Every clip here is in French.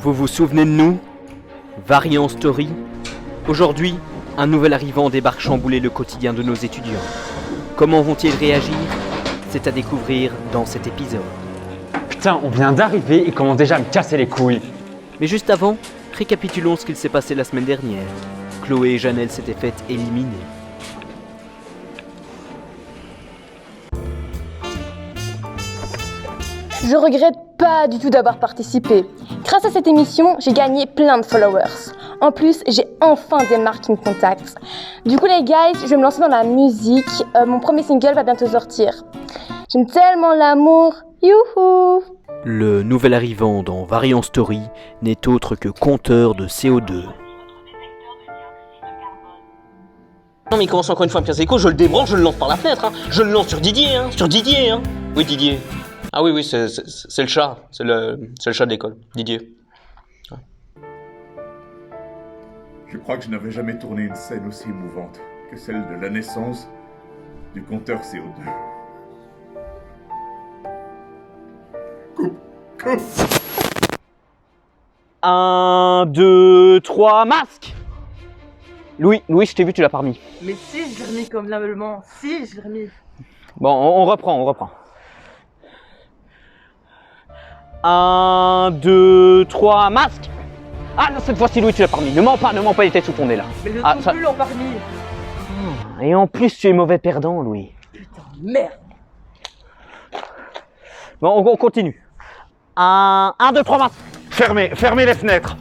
Vous vous souvenez de nous? Variant Story. Aujourd'hui, un nouvel arrivant débarque chambouler le quotidien de nos étudiants. Comment vont-ils réagir? C'est à découvrir dans cet épisode. Putain, on vient d'arriver et commence déjà à me casser les couilles. Mais juste avant, récapitulons ce qu'il s'est passé la semaine dernière. Chloé et Janelle s'étaient faites éliminer. Je regrette pas du tout d'avoir participé. Grâce à cette émission, j'ai gagné plein de followers. En plus, j'ai enfin des marques qui me contactent. Du coup les guys, je vais me lancer dans la musique. Mon premier single va bientôt sortir. J'aime tellement l'amour. Youhou! Le nouvel arrivant dans Variant Story n'est autre que compteur de CO2. Non mais il commence encore une fois à me casser les couilles, je le débranche, je le lance par la fenêtre, hein. Je le lance sur Didier, hein. Oui Didier. Ah oui, c'est le chat, c'est le chat de l'école, Didier. Ouais. Je crois que je n'avais jamais tourné une scène aussi émouvante que celle de la naissance du compteur CO2. Coupe. 1, 2, 3, masque. Louis, je t'ai vu, tu l'as pas remis. Mais si, je l'ai remis convenablement. Si, je l'ai remis. Bon, on reprend. 1, 2, 3, masque. Ah non, cette fois-ci, Louis, tu l'as pas remis. Ne mens pas, il était sous ton nez là. Mais le non plus l'ont pas remis. Et en plus, tu es mauvais perdant, Louis. Putain, merde. Bon, on continue. 1, 2, 3, masque. Fermez les fenêtres.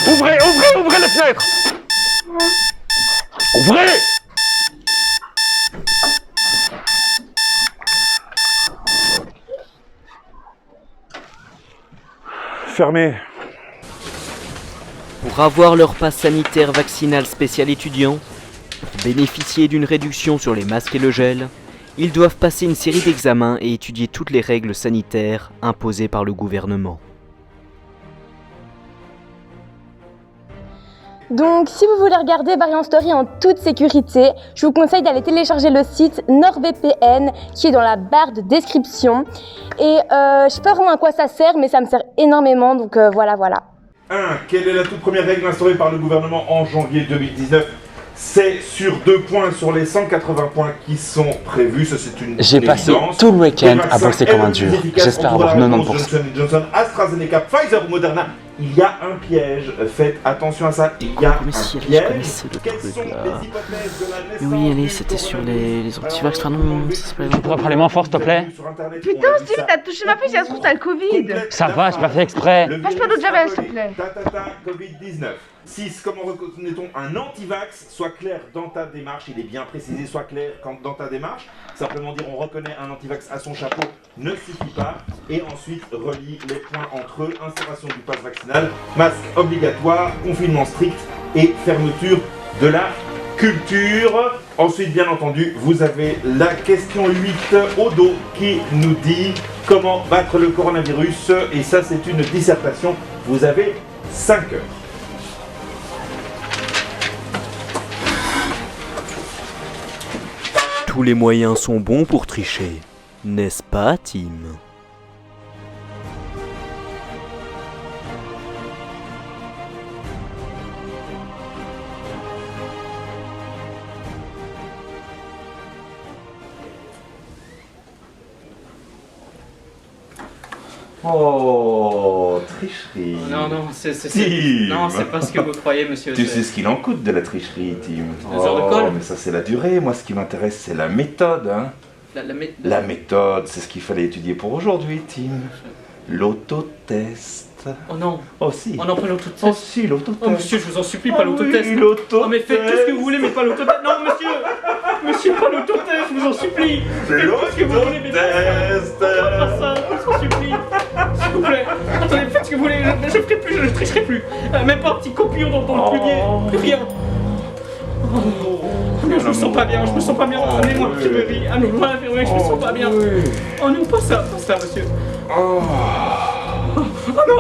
Ouvrez les fenêtres. Ouvrez. Fermez. Pour avoir leur passe sanitaire vaccinal spécial étudiant, pour bénéficier d'une réduction sur les masques et le gel, ils doivent passer une série d'examens et étudier toutes les règles sanitaires imposées par le gouvernement. Donc, si vous voulez regarder Variant Story en toute sécurité, je vous conseille d'aller télécharger le site NordVPN qui est dans la barre de description. Et je sais pas vraiment à quoi ça sert, mais ça me sert énormément, donc voilà. 1. Quelle est la toute première règle instaurée par le gouvernement en janvier 2019? C'est sur 2 points sur les 180 points qui sont prévus, ça c'est une J'ai passé évidence. tout le week-end à vaccin bosser comme un est le dur. plus efficace J'espère contre avoir la réponse 90%. Johnson & Johnson, AstraZeneca, Pfizer ou Moderna. Il y a un piège, faites attention à ça, il y a Mais un si, allez, je piège. connaissais le Quelles truc, sont là. les hypothèses de la naissance Mais oui, allez, du c'était sur coronavirus? les antivax, enfin non, c'est pas On pourrait parler moins fort, s'il te plaît. Putain, Steve, t'as touché ma fille, ça se trouve, t'as le Covid. Ça va, j'ai pas fait exprès. Mange pas d'eau de javel, s'il te plaît. Covid-19. 6. Comment reconnaît-on un anti-vax? Sois clair dans ta démarche, il est bien précisé, sois clair dans ta démarche. Simplement dire on reconnaît un anti-vax à son chapeau ne suffit pas. Et ensuite, relie les points entre eux. Instauration du pass vaccinal, masque obligatoire, confinement strict et fermeture de la culture. Ensuite, bien entendu, vous avez la question 8 au dos qui nous dit comment battre le coronavirus. Et ça, c'est une dissertation. Vous avez 5 heures. Tous les moyens sont bons pour tricher, n'est-ce pas, Tim? Oh, tricherie. Non, c'est pas ce que vous croyez, monsieur. Tu sais ce qu'il en coûte de la tricherie, Tim. 2 heures de colle. Mais ça, c'est la durée. Moi, ce qui m'intéresse, c'est la méthode. Hein. La méthode, c'est ce qu'il fallait étudier pour aujourd'hui, Tim. L'autotest. Oh non. Oh si. Oh non, pas l'autotest. Oh si, l'autotest. Oh monsieur, je vous en supplie, pas l'autotest. Oui, l'autotest. Oh mais faites tout ce que vous voulez, mais pas l'autotest. Non, monsieur. Monsieur, pas l'autotest, je vous en supplie. Faites tout ce que vous voulez, mais pas ça. Je vous en supplie. S'il vous plaît. Attendez, faites ce que vous voulez. Je ferai plus, je tricherai plus. Même pas un petit copillon dans le pluvier. Plus rien. Je me sens pas bien, amenez-moi à l'infirmerie, je me sens pas bien. Oh non, pas ça, monsieur. Oh non,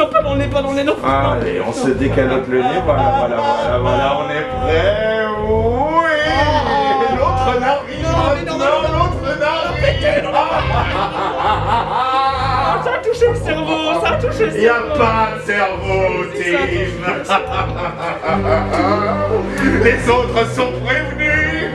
pas dans le nez, non. Allez, on se décalote le nez, voilà, on est prêt. Oui. L'autre narine, l'autre narine. Y a pas de cerveau, Tim. Les autres sont prévenus.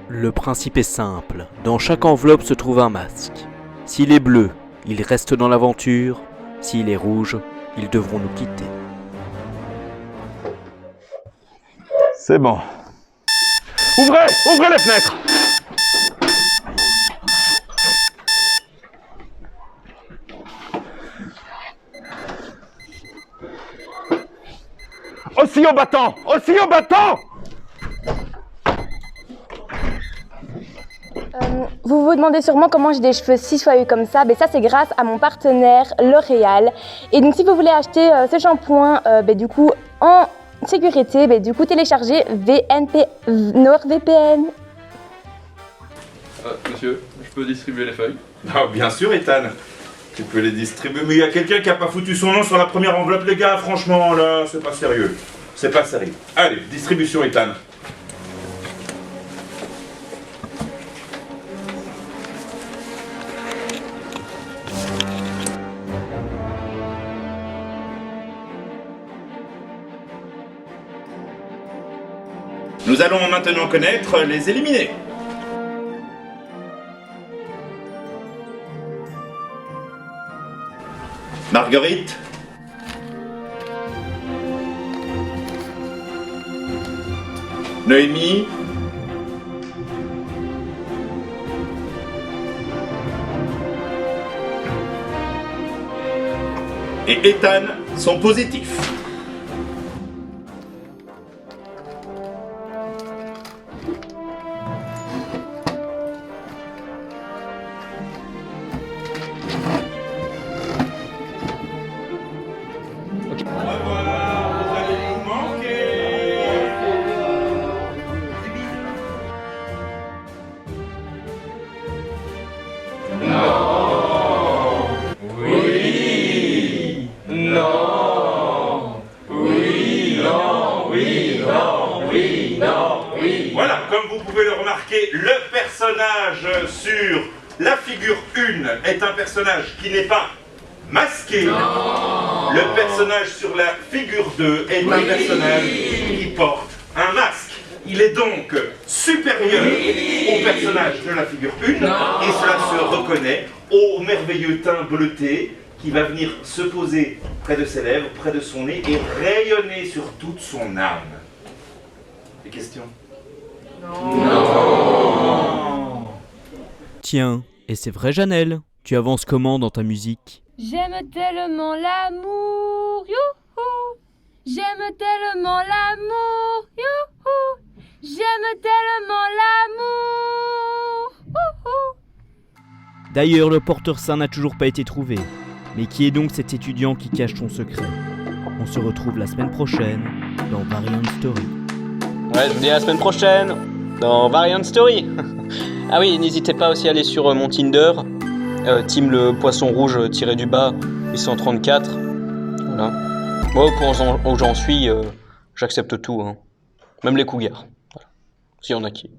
Le principe est simple, dans chaque enveloppe se trouve un masque. S'il est bleu, ils restent dans l'aventure, s'il est rouge, ils devront nous quitter. C'est bon. Ouvrez les fenêtres. Aussi au battant. Vous vous demandez sûrement comment j'ai des cheveux si soyeux comme ça. Ça c'est grâce à mon partenaire L'Oréal. Et donc si vous voulez acheter ce shampoing du coup en sécurité, téléchargez NordVPN. Monsieur, je peux distribuer les feuilles? Ah, bien sûr, Ethan. Tu peux les distribuer, mais il y a quelqu'un qui a pas foutu son nom sur la première enveloppe, les gars. Franchement, là, c'est pas sérieux. C'est pas sérieux. Allez, distribution, Ethan. Nous allons maintenant connaître les éliminés. Marguerite. Noémie. Et Ethan sont positifs. Voilà, comme vous pouvez le remarquer, le personnage sur la figure 1 est un personnage qui n'est pas masqué. Le personnage sur la figure 2 est un personnage qui porte un masque. Il est donc supérieur au personnage de la figure 1 et cela se reconnaît au merveilleux teint bleuté qui va venir se poser près de ses lèvres, près de son nez et rayonner sur toute son âme. Des questions? Non. Tiens, et c'est vrai Janelle, tu avances comment dans ta musique? J'aime tellement l'amour, youhou. J'aime tellement l'amour, youhou. J'aime tellement l'amour, youhou. D'ailleurs, le porteur sain n'a toujours pas été trouvé. Mais qui est donc cet étudiant qui cache son secret? On se retrouve la semaine prochaine dans Variant Story. Ouais, je vous dis à la semaine prochaine dans Variant Story. Ah oui, n'hésitez pas aussi à aller sur mon Tinder, Tim le poisson rouge tiré du bas 834. Voilà. Moi, où j'en suis, j'accepte tout, hein. Même les cougars. Voilà. S'il y en a qui.